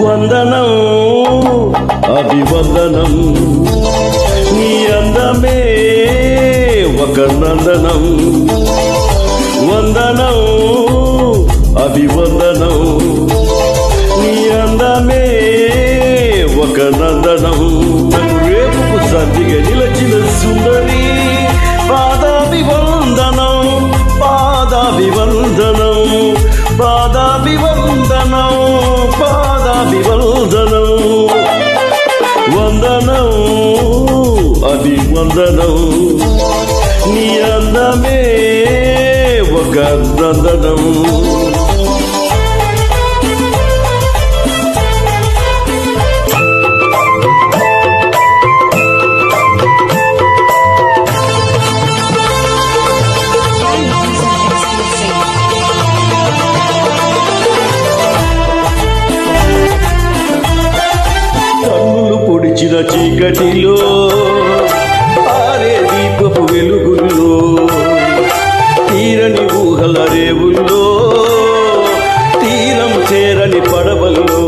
వందనం అభివందనం నీ అందమే ఒక నందనం వందనం అభివందనం నీ అందమే ఒక నందనం రేపుకు సంధిగా నిలచిన సుందరి పాదాభివందనం పాదాభివందనం పాదాభివందనం పాదాభివందనం వందనం అభివందనం నీ అందమే ఒక నందనం పొడిచిన చీకటిలో ఆరే దీపపు వెలుగుల్లో తీరని ఊహల రేవుల్లో తీరం చేరని పడవల్లో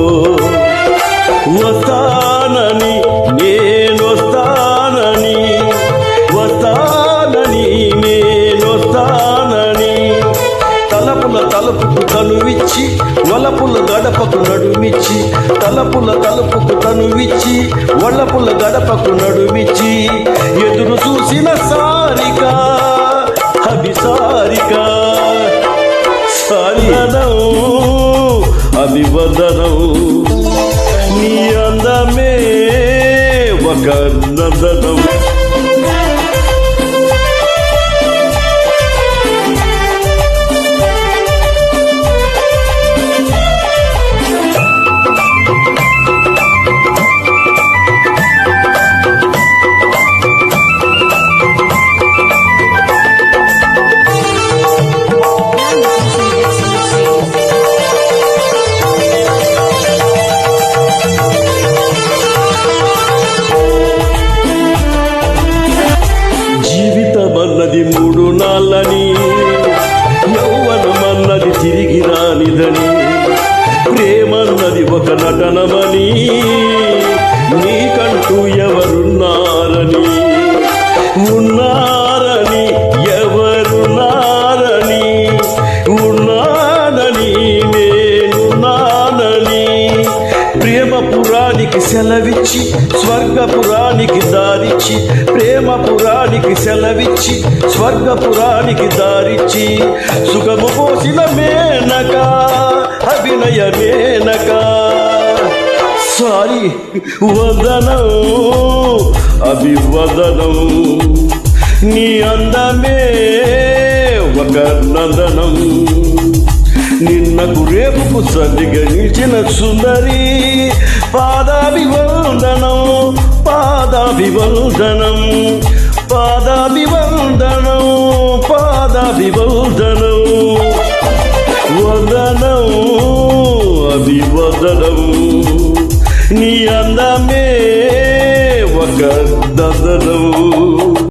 వస్తానని నేనొస్తానని వస్తానని నేనొస్తానని తలపుల తలుపుకు తనువిచ్చి వలపుల గడపకు నడుమిచ్చి తలపుల తలుపుకు తనువిచ్చి వలపుల గడపకు నడుమిచ్చి ఎదురు చూసిన సారిక అభిసారిక సారిదనం అభివందనం నీ అందమే ఒక నందనం జీవితమన్నది మూడు నాళ్ళని యౌవనమన్నది తిరిగి రానిదని ప్రేమన్నది ఒక నటనమని నీకంటూ ఎవరున్నారని ఉన్నారని ఎవరున్నారని ఉన్నానని నేనున్నానని ప్రేమపురానికి సెలవిచ్చి స్వర్గపురానికి దారిచ్చి ప్రేమపురానికి సెలవిచ్చి స్వర్గపురానికి దారిచ్చి సుఖము పోసిన మేనక అభినయ మేనక సారీ వందనం అభివందనం నీ అందమే ఒక నందనం నిన్నకు రేపుకు సంధిగా నిలిచిన సుందరి పాదాభివందనం పాదాభివందనం పాదాభివందనం పాదాభివందనం వందనం అభివందనం నీ అందమే ఒక నందనం